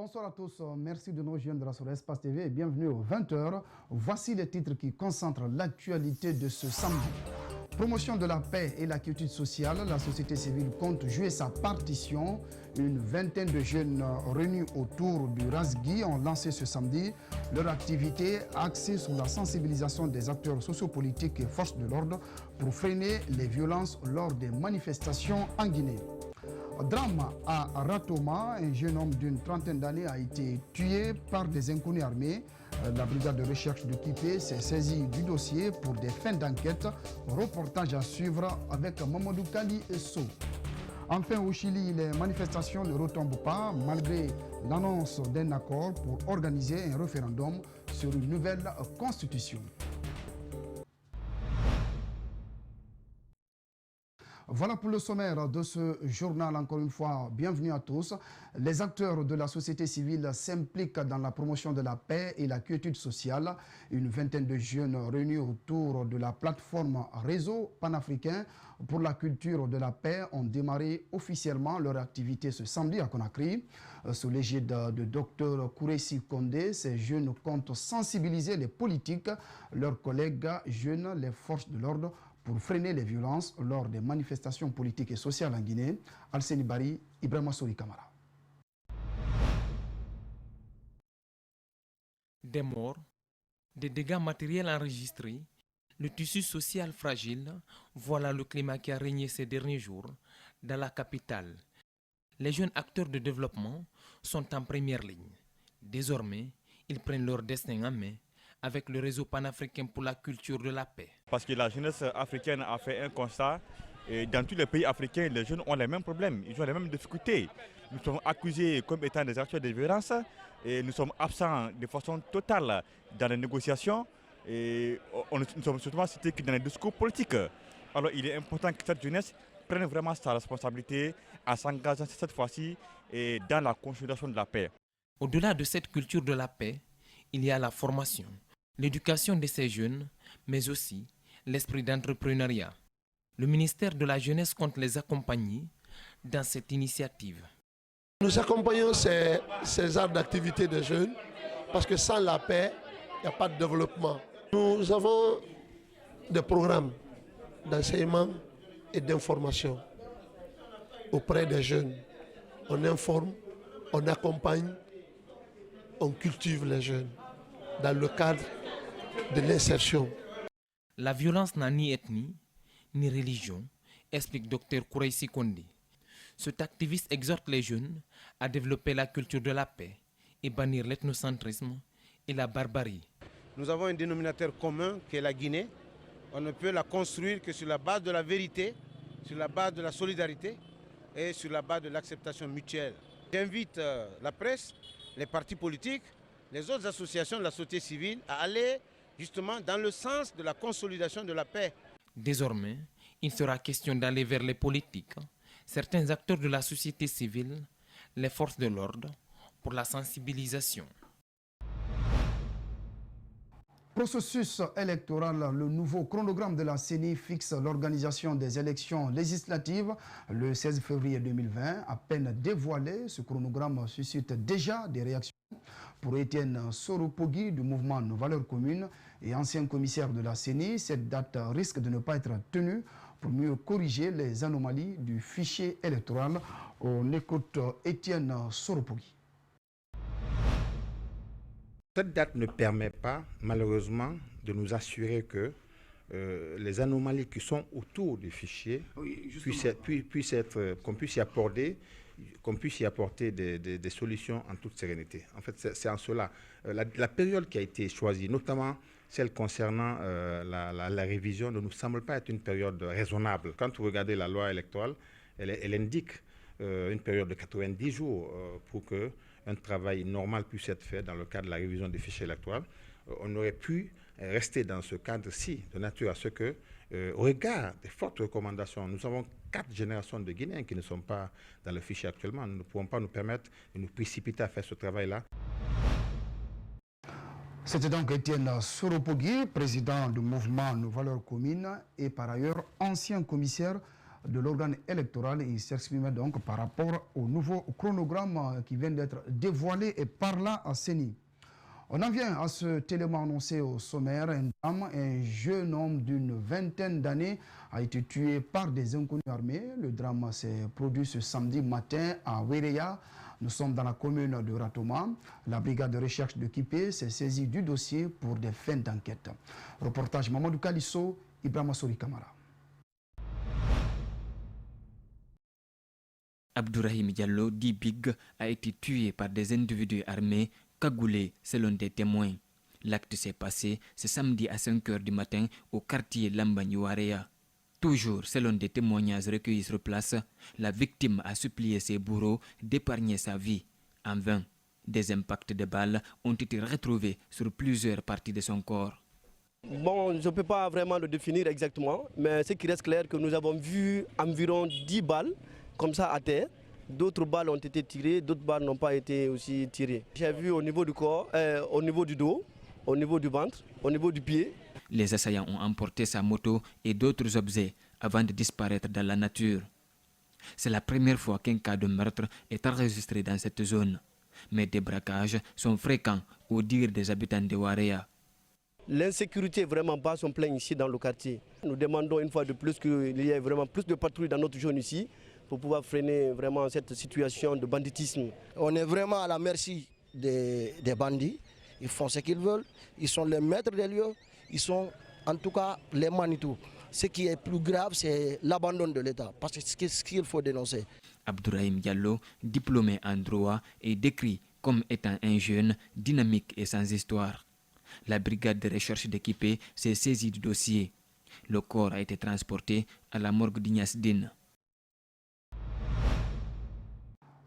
Bonsoir à tous, merci de nous rejoindre sur Espace TV et bienvenue aux 20h. Voici les titres qui concentrent l'actualité de ce samedi. Promotion de la paix et la quiétude sociale, la société civile compte jouer sa partition. Une vingtaine de jeunes réunis autour du Rasgui ont lancé ce samedi leur activité axée sur la sensibilisation des acteurs sociopolitiques et forces de l'ordre pour freiner les violences lors des manifestations en Guinée. Drame à Ratoma, un jeune homme d'une trentaine d'années a été tué par des inconnus armés. La brigade de recherche de Kipé s'est saisie du dossier pour des fins d'enquête. Reportage à suivre avec Mamadou Kali Esso. Enfin, au Chili, les manifestations ne retombent pas malgré l'annonce d'un accord pour organiser un référendum sur une nouvelle constitution. Voilà pour le sommaire de ce journal. Encore une fois, bienvenue à tous. Les acteurs de la société civile s'impliquent dans la promotion de la paix et la quiétude sociale. Une vingtaine de jeunes réunis autour de la plateforme Réseau panafricain pour la culture de la paix ont démarré officiellement leur activité ce samedi à Conakry. Sous l'égide de Dr Kouressi Kondé, ces jeunes comptent sensibiliser les politiques, leurs collègues jeunes, les forces de l'ordre, pour freiner les violences lors des manifestations politiques et sociales en Guinée. Alseni Bari, Ibrahima Souri Kamara. Des morts, des dégâts matériels enregistrés, le tissu social fragile, voilà le climat qui a régné ces derniers jours dans la capitale. Les jeunes acteurs de développement sont en première ligne. Désormais, ils prennent leur destin en main avec le réseau panafricain pour la culture de la paix. Parce que la jeunesse africaine a fait un constat, et dans tous les pays africains, les jeunes ont les mêmes problèmes, ils ont les mêmes difficultés. Nous sommes accusés comme étant des acteurs de violence et nous sommes absents de façon totale dans les négociations et nous sommes surtout cités que dans les discours politiques. Alors il est important que cette jeunesse prenne vraiment sa responsabilité en s'engageant cette fois-ci dans la consolidation de la paix. Au-delà de cette culture de la paix, il y a la formation, l'éducation de ces jeunes, mais aussi l'esprit d'entrepreneuriat. Le ministère de la Jeunesse compte les accompagner dans cette initiative. Nous accompagnons ces arts d'activité des jeunes parce que sans la paix, il n'y a pas de développement. Nous avons des programmes d'enseignement et d'information auprès des jeunes. On informe, on accompagne, on cultive les jeunes dans le cadre de l'insertion. La violence n'a ni ethnie, ni religion, explique Dr Kouressi Kondé. Cet activiste exhorte les jeunes à développer la culture de la paix et bannir l'ethnocentrisme et la barbarie. Nous avons un dénominateur commun qui est la Guinée. On ne peut la construire que sur la base de la vérité, sur la base de la solidarité et sur la base de l'acceptation mutuelle. J'invite la presse, les partis politiques, les autres associations de la société civile à aller justement dans le sens de la consolidation de la paix. Désormais, il sera question d'aller vers les politiques, certains acteurs de la société civile, les forces de l'ordre, pour la sensibilisation. Processus électoral, le nouveau chronogramme de la CENI fixe l'organisation des élections législatives le 16 février 2020. À peine dévoilé, ce chronogramme suscite déjà des réactions. Pour Étienne Soropogui du mouvement Nos Valeurs Communes et ancien commissaire de la CENI, cette date risque de ne pas être tenue pour mieux corriger les anomalies du fichier électoral. On écoute Étienne Soropogui. Cette date ne permet pas, malheureusement, de nous assurer que les anomalies qui sont autour du fichier qu'on puisse y apporter des solutions en toute sérénité. En fait, c'est en cela. La période qui a été choisie, notamment celle concernant la révision, ne nous semble pas être une période raisonnable. Quand vous regardez la loi électorale, elle indique une période de 90 jours pour qu'un travail normal puisse être fait dans le cadre de la révision des fichiers électoraux. On aurait pu rester dans ce cadre-ci, de nature à ce que, au regard des fortes recommandations, nous avons 4 générations de Guinéens qui ne sont pas dans le fichier actuellement. Nous ne pouvons pas nous permettre de nous précipiter à faire ce travail-là. C'était donc Étienne Soropogui, président du mouvement Nos Valeurs Communes et par ailleurs ancien commissaire de l'organe électoral. Il s'exprimait donc par rapport au nouveau chronogramme qui vient d'être dévoilé et par la CENI. On en vient à ce élément annoncé au sommaire. Un jeune homme d'une vingtaine d'années a été tué par des inconnus armés. Le drame s'est produit ce samedi matin à Wereya. Nous sommes dans la commune de Ratoma. La brigade de recherche de Kipé s'est saisie du dossier pour des fins d'enquête. Reportage Mamadou Kalisso, Ibrahima Sori Kamara. Abdourahim Diallo, dit Big, a été tué par des individus armés cagoulés selon des témoins. L'acte s'est passé ce samedi à 5 h du matin au quartier Lambagny-Wareya. Toujours selon des témoignages recueillis sur place, la victime a supplié ses bourreaux d'épargner sa vie. En vain, des impacts de balles ont été retrouvés sur plusieurs parties de son corps. Bon, je ne peux pas vraiment le définir exactement, mais ce qui reste clair, c'est que nous avons vu environ 10 balles comme ça à terre. D'autres balles ont été tirées, d'autres balles n'ont pas été aussi tirées. J'ai vu au niveau du corps, au niveau du dos, au niveau du ventre, au niveau du pied. Les assaillants ont emporté sa moto et d'autres objets avant de disparaître dans la nature. C'est la première fois qu'un cas de meurtre est enregistré dans cette zone. Mais des braquages sont fréquents au dire des habitants de Wareya. L'insécurité est vraiment bas son plein ici dans le quartier. Nous demandons une fois de plus qu'il y ait vraiment plus de patrouilles dans notre zone ici pour pouvoir freiner vraiment cette situation de banditisme. On est vraiment à la merci des bandits. Ils font ce qu'ils veulent, ils sont les maîtres des lieux, ils sont en tout cas les Manitou. Ce qui est plus grave, c'est l'abandon de l'État, parce que c'est ce qu'il faut dénoncer. Abdourahim Diallo, diplômé en droit, est décrit comme étant un jeune dynamique et sans histoire. La brigade de recherche d'équipée s'est saisie du dossier. Le corps a été transporté à la morgue d'Ignasdine.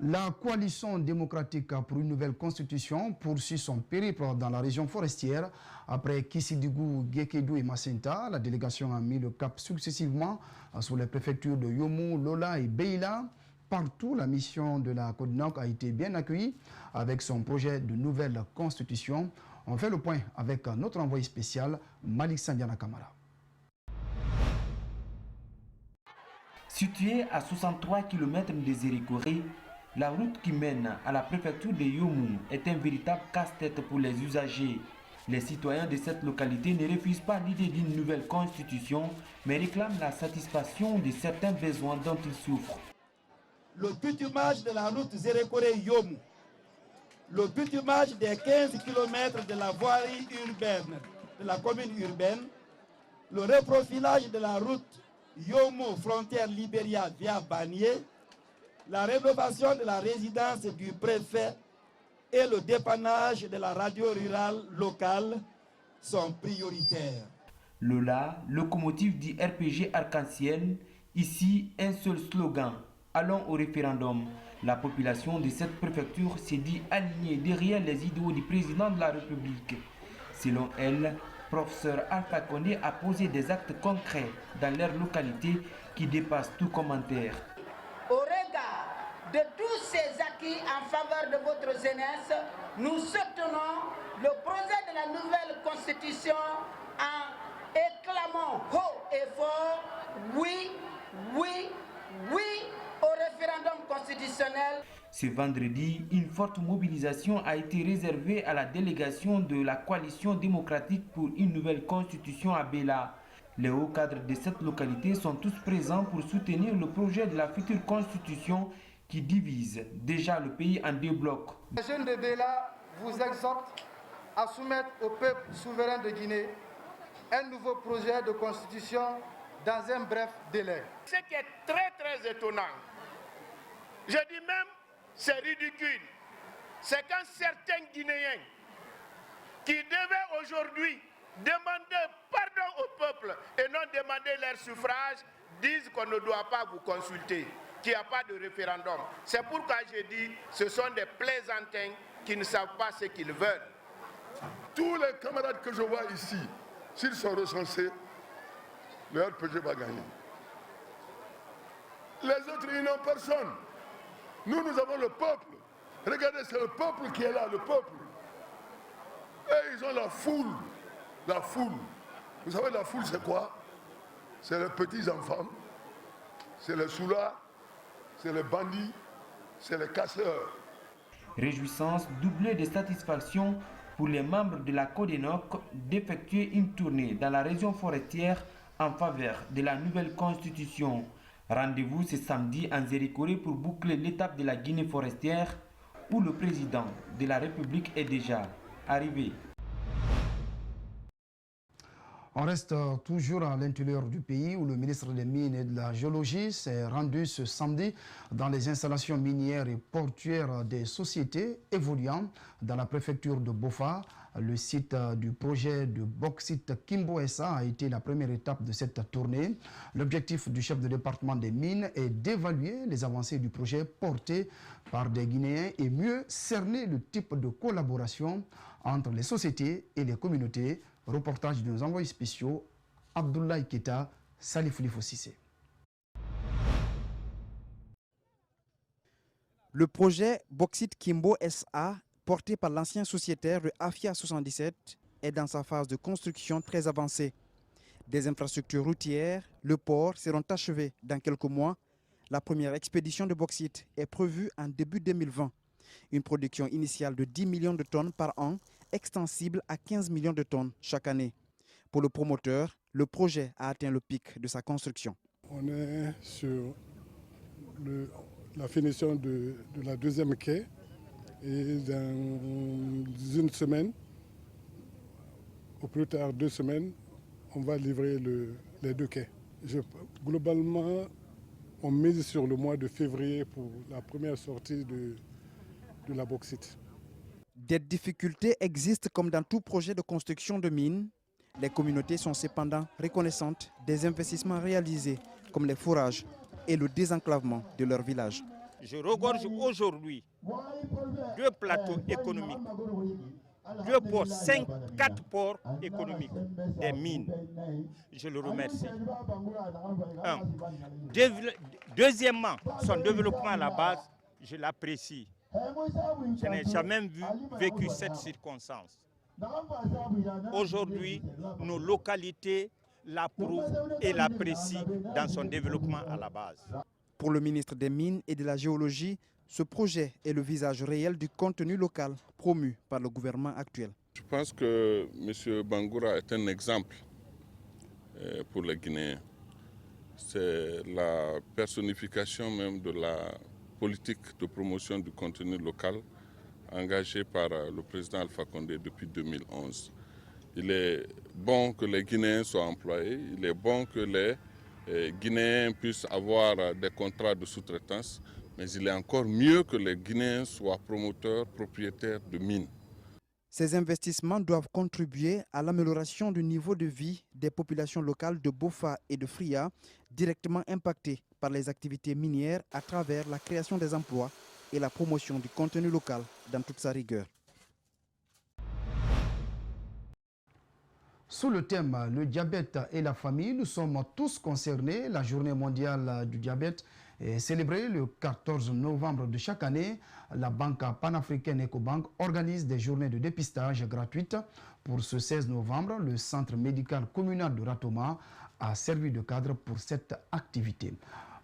La coalition démocratique pour une nouvelle constitution poursuit son périple dans la région forestière. Après Kissidigou, Gekedou et Macenta, la délégation a mis le cap successivement sur les préfectures de Yomo, Lola et Beila. Partout, la mission de la CODNOC a été bien accueillie avec son projet de nouvelle constitution. On fait le point avec notre envoyé spécial, Malik Sandiana Kamara. Située à 63 km des Éricorées, la route qui mène à la préfecture de Yomu est un véritable casse-tête pour les usagers. Les citoyens de cette localité ne refusent pas l'idée d'une nouvelle constitution, mais réclament la satisfaction de certains besoins dont ils souffrent. Le bitumage de la route Zérékoré-Yomu, le bitumage des 15 km de la voirie urbaine, de la commune urbaine, le reprofilage de la route Yomu frontière Libéria via Banié, la rénovation de la résidence du préfet et le dépannage de la radio rurale locale sont prioritaires. Lola, locomotive du RPG Arc-en-Ciel, ici un seul slogan, allons au référendum. La population de cette préfecture s'est dit alignée derrière les idéaux du président de la République. Selon elle, professeur Alpha Condé a posé des actes concrets dans leur localité qui dépassent tout commentaire. Au regard de tous ces acquis en faveur de votre jeunesse, nous soutenons le projet de la nouvelle constitution en éclamant haut et fort oui, oui, oui au référendum constitutionnel. Ce vendredi, une forte mobilisation a été réservée à la délégation de la coalition démocratique pour une nouvelle constitution à Bela. Les hauts cadres de cette localité sont tous présents pour soutenir le projet de la future constitution qui divise déjà le pays en deux blocs. Les jeunes de Bela vous exhortent à soumettre au peuple souverain de Guinée un nouveau projet de constitution dans un bref délai. Ce qui est très étonnant, je dis même c'est ridicule, c'est qu'un certain Guinéen qui devait aujourd'hui demander pardon au peuple et non demander leur suffrage, disent qu'on ne doit pas vous consulter, qu'il n'y a pas de référendum. C'est pourquoi je dis ce sont des plaisantins qui ne savent pas ce qu'ils veulent. Tous les camarades que je vois ici, s'ils sont recensés, le RPG va gagner. Les autres, ils n'ont personne. Nous avons le peuple. Regardez, c'est le peuple qui est là, le peuple. Et ils ont la foule. La foule. Vous savez, la foule, c'est quoi? C'est les petits-enfants c'est les soulards, c'est les bandits, c'est les casseurs. Réjouissance doublée de satisfaction pour les membres de la Codenoc d'effectuer une tournée dans la région forestière en faveur de la nouvelle constitution. Rendez-vous ce samedi en Zérékoré pour boucler l'étape de la Guinée forestière où le président de la République est déjà arrivé. On reste toujours à l'intérieur du pays où le ministre des Mines et de la Géologie s'est rendu ce samedi dans les installations minières et portuaires des sociétés évoluant dans la préfecture de Bofa. Le site du projet de bauxite Kimbo SA a été la première étape de cette tournée. L'objectif du chef de département des mines est d'évaluer les avancées du projet porté par des Guinéens et mieux cerner le type de collaboration entre les sociétés et les communautés. Reportage de nos envoyés spéciaux, Abdoulaye Keta, Salif Lifo-Sissé. Le projet Bauxite Kimbo SA, porté par l'ancien sociétaire de Afia 77, est dans sa phase de construction très avancée. Des infrastructures routières, le port seront achevés dans quelques mois. La première expédition de bauxite est prévue en début 2020. Une production initiale de 10 millions de tonnes par an, extensible à 15 millions de tonnes chaque année. Pour le promoteur, le projet a atteint le pic de sa construction. On est sur la finition de la deuxième quai et dans une semaine, au plus tard 2 semaines, on va livrer les 2 quais. Globalement, on mise sur le mois de février pour la première sortie de la bauxite. Des difficultés existent comme dans tout projet de construction de mines. Les communautés sont cependant reconnaissantes des investissements réalisés comme les forages et le désenclavement de leur village. Je regorge aujourd'hui 2 plateaux économiques, 2 ports, 4 ports économiques des mines. Je le remercie. Deuxièmement, son développement à la base, je l'apprécie. Je n'ai jamais vécu cette circonstance. Aujourd'hui, nos localités l'approuvent et l'apprécient dans son développement à la base. Pour le ministre des Mines et de la Géologie, ce projet est le visage réel du contenu local promu par le gouvernement actuel. Je pense que M. Bangoura est un exemple pour les Guinéens. C'est la personnification même de la politique de promotion du contenu local engagée par le président Alpha Condé depuis 2011. Il est bon que les Guinéens soient employés, il est bon que les Guinéens puissent avoir des contrats de sous-traitance, mais il est encore mieux que les Guinéens soient promoteurs, propriétaires de mines. Ces investissements doivent contribuer à l'amélioration du niveau de vie des populations locales de Bofa et de Fria, directement impactées par les activités minières à travers la création des emplois et la promotion du contenu local dans toute sa rigueur. Sous le thème « Le diabète et la famille », nous sommes tous concernés. La journée mondiale du diabète est célébrée le 14 novembre de chaque année. La banque panafricaine Ecobank organise des journées de dépistage gratuites. Pour ce 16 novembre, le centre médical communal de Ratoma a servi de cadre pour cette activité.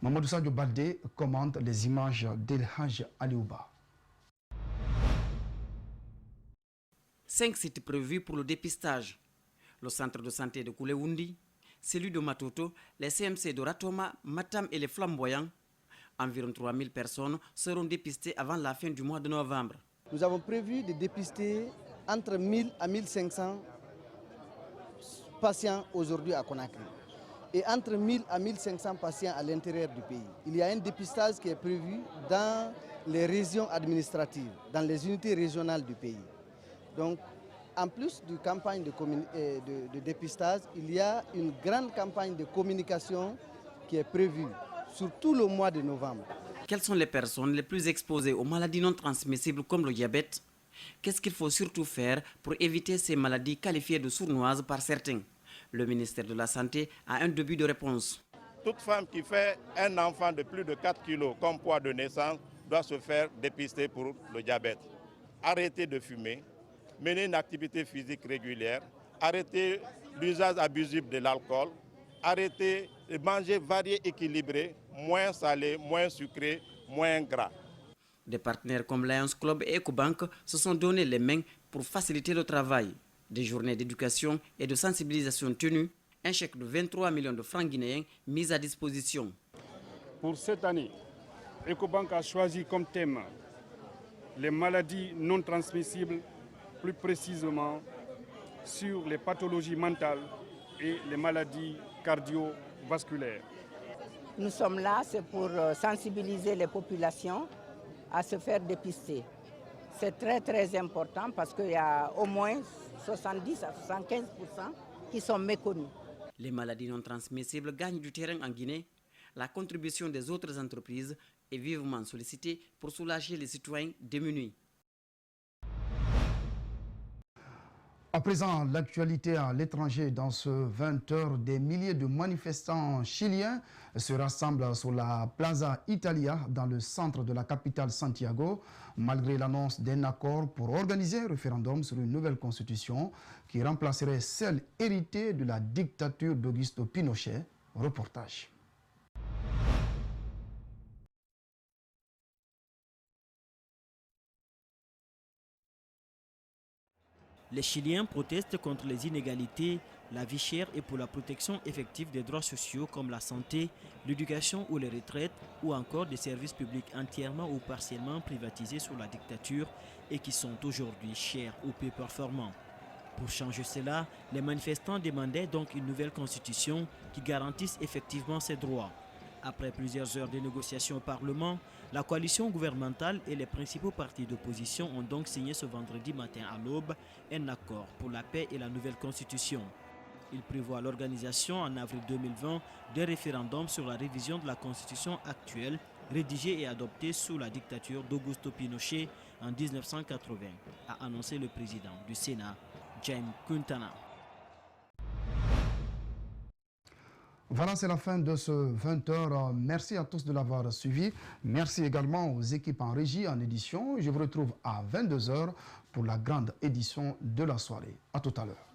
Mamadou Sadio Baldé commente les images d'El Hadj Aliouba. 5 sites prévus pour le dépistage. Le centre de santé de Koulewundi, celui de Matoto, les CMC de Ratoma, Matam et les Flamboyants. Environ 3000 personnes seront dépistées avant la fin du mois de novembre. Nous avons prévu de dépister entre 1000 à 1500 patients aujourd'hui à Conakry et entre 1000 à 1500 patients à l'intérieur du pays. Il y a un dépistage qui est prévu dans les régions administratives, dans les unités régionales du pays. Donc, en plus de campagne de dépistage, il y a une grande campagne de communication qui est prévue sur tout le mois de novembre. Quelles sont les personnes les plus exposées aux maladies non transmissibles comme le diabète? Qu'est-ce qu'il faut surtout faire pour éviter ces maladies qualifiées de sournoises par certains? Le ministère de la Santé a un début de réponse. Toute femme qui fait un enfant de plus de 4 kg comme poids de naissance doit se faire dépister pour le diabète. Arrêter de fumer, mener une activité physique régulière, arrêter l'usage abusif de l'alcool, arrêter de manger varié, équilibré, moins salé, moins sucré, moins gras. Des partenaires comme Lions Club et Ecobank se sont donné les mains pour faciliter le travail. Des journées d'éducation et de sensibilisation tenues, un chèque de 23 millions de francs guinéens mis à disposition. Pour cette année, Ecobank a choisi comme thème les maladies non transmissibles, plus précisément sur les pathologies mentales et les maladies cardiovasculaires. Nous sommes là, c'est pour sensibiliser les populations à se faire dépister. C'est très important parce qu'il y a au moins 70 à 75% qui sont méconnus. Les maladies non transmissibles gagnent du terrain en Guinée. La contribution des autres entreprises est vivement sollicitée pour soulager les citoyens démunis. À présent, l'actualité à l'étranger. Dans ce 20h, des milliers de manifestants chiliens se rassemblent sur la Plaza Italia dans le centre de la capitale Santiago, malgré l'annonce d'un accord pour organiser un référendum sur une nouvelle constitution qui remplacerait celle héritée de la dictature d'Augusto Pinochet. Reportage. Les Chiliens protestent contre les inégalités, la vie chère et pour la protection effective des droits sociaux comme la santé, l'éducation ou les retraites, ou encore des services publics entièrement ou partiellement privatisés sous la dictature et qui sont aujourd'hui chers ou peu performants. Pour changer cela, les manifestants demandaient donc une nouvelle constitution qui garantisse effectivement ces droits. Après plusieurs heures de négociations au Parlement, la coalition gouvernementale et les principaux partis d'opposition ont donc signé ce vendredi matin à l'aube un accord pour la paix et la nouvelle constitution. Il prévoit l'organisation en avril 2020 d'un référendum sur la révision de la constitution actuelle, rédigée et adoptée sous la dictature d'Augusto Pinochet en 1980, a annoncé le président du Sénat, Jaime Quintana. Voilà, c'est la fin de ce 20h. Merci à tous de l'avoir suivi. Merci également aux équipes en régie, en édition. Je vous retrouve à 22h pour la grande édition de la soirée. À tout à l'heure.